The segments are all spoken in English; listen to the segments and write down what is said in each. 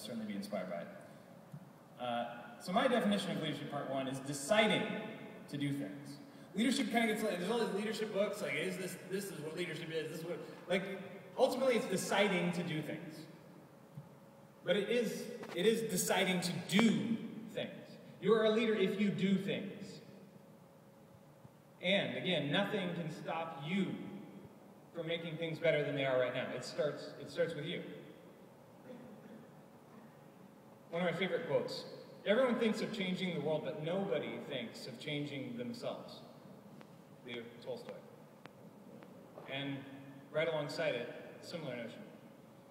certainly be inspired by it. So my definition of leadership part one is deciding to do things. Leadership kind of gets, there's all these leadership books, like, this is what leadership is, this is what, like, ultimately it's deciding to do things. But it is deciding to do things. You are a leader if you do things. And, again, nothing can stop you from making things better than they are right now. It starts with you. One of my favorite quotes. Everyone thinks of changing the world, but nobody thinks of changing themselves. Leo Tolstoy. And right alongside it, similar notion.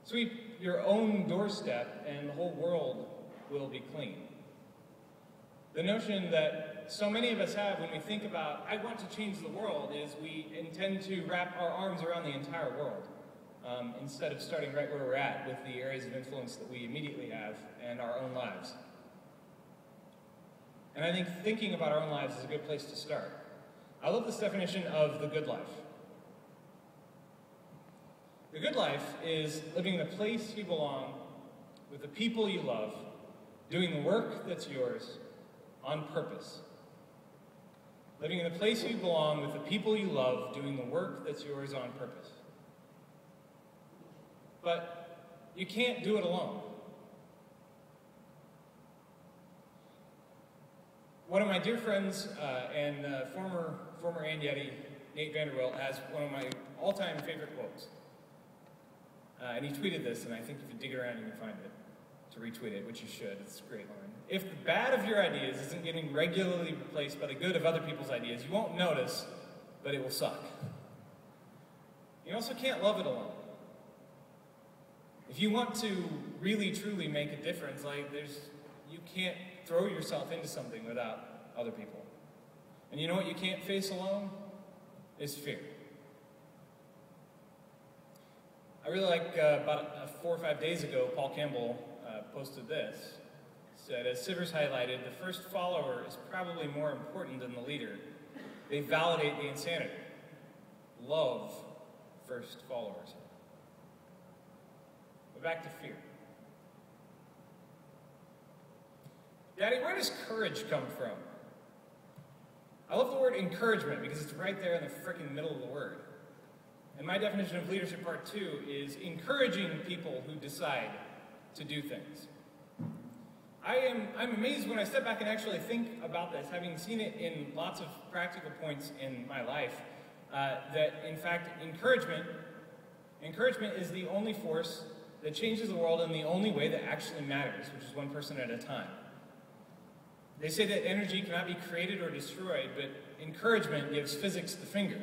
Sweep your own doorstep and the whole world will be clean. The notion that so many of us have when we think about, I want to change the world, is we intend to wrap our arms around the entire world instead of starting right where we're at with the areas of influence that we immediately have and our own lives. And I think thinking about our own lives is a good place to start. I love this definition of the good life. The good life is living the place you belong, with the people you love, doing the work that's yours, on purpose. Living in the place you belong, with the people you love, doing the work that's yours on purpose. But you can't do it alone. One of my dear friends and former and Yeti, Nate Vanderbilt, has one of my all-time favorite quotes. And he tweeted this, and I think if you dig around you can find it, to retweet it, which you should. It's a great line. If the bad of your ideas isn't getting regularly replaced by the good of other people's ideas, you won't notice, but it will suck. You also can't love it alone. If you want to really, truly make a difference, you can't throw yourself into something without other people. And you know what you can't face alone? Is fear. I really like, about 4 or 5 days ago, Paul Campbell posted this. He said, as Sivers highlighted, the first follower is probably more important than the leader. They validate the insanity. Love first followers. But back to fear. Daddy, where does courage come from? I love the word encouragement because it's right there in the freaking middle of the word. And my definition of leadership part 2 is encouraging people who decide to do things. I'm amazed when I step back and actually think about this, having seen it in lots of practical points in my life, that in fact encouragement is the only force that changes the world in the only way that actually matters, which is one person at a time. They say that energy cannot be created or destroyed, but encouragement gives physics the finger.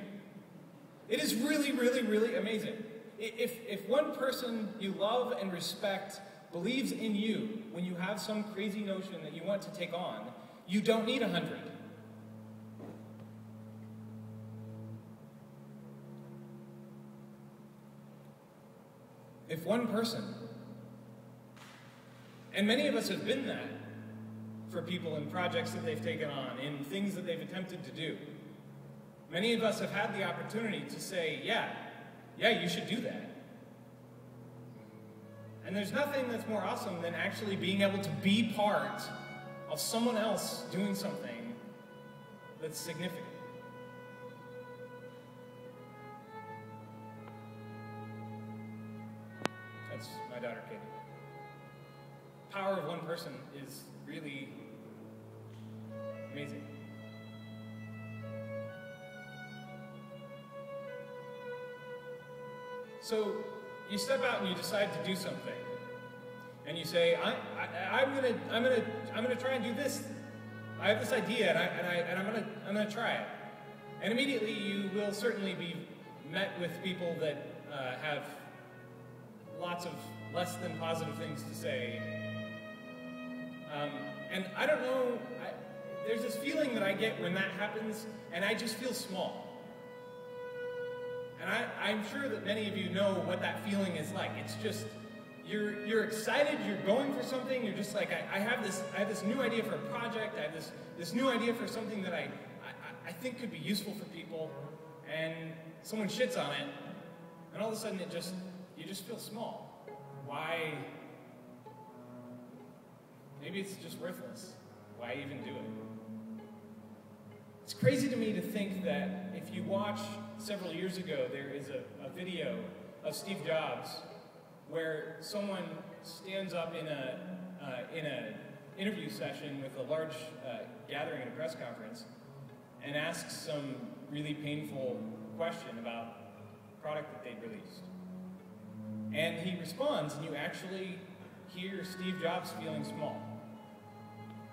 It is really, really, really amazing. If one person you love and respect believes in you when you have some crazy notion that you want to take on, you don't need 100. If one person, and many of us have been that for people in projects that they've taken on, in things that they've attempted to do. Many of us have had the opportunity to say, yeah, you should do that. And there's nothing that's more awesome than actually being able to be part of someone else doing something that's significant. That's my daughter, Katie. The power of one person is really amazing. So you step out and you decide to do something, and you say, I'm gonna try and do this. I have this idea, and I'm gonna try it. And immediately you will certainly be met with people that have lots of less than positive things to say. And I don't know, there's this feeling that I get when that happens, and I just feel small. And I'm sure that many of you know what that feeling is like. It's just, you're excited, you're going for something, you're just like, I have this new idea for a project, I have this new idea for something that I think could be useful for people, and someone shits on it, and all of a sudden you just feel small. Why maybe it's just worthless. Why even do it? It's crazy to me to think that if you watch several years ago, there is a video of Steve Jobs where someone stands up in a interview session with a large gathering at a press conference and asks some really painful question about the product that they'd released. And he responds, and you actually hear Steve Jobs feeling small.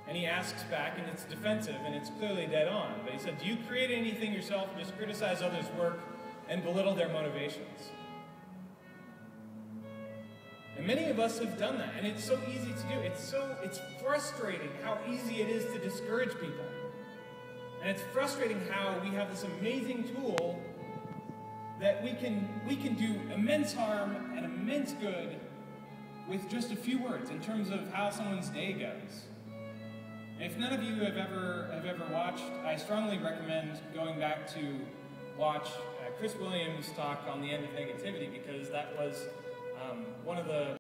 And he asks back, and it's defensive, and it's clearly dead on. But he said, do you create anything yourself and just criticize others' work and belittle their motivations? And many of us have done that, and it's so easy to do. It's frustrating how easy it is to discourage people. And it's frustrating how we have this amazing tool that we can do immense harm and immense good with just a few words in terms of how someone's day goes. If none of you have ever watched, I strongly recommend going back to watch Chris Williams' talk on the end of negativity, because that was one of the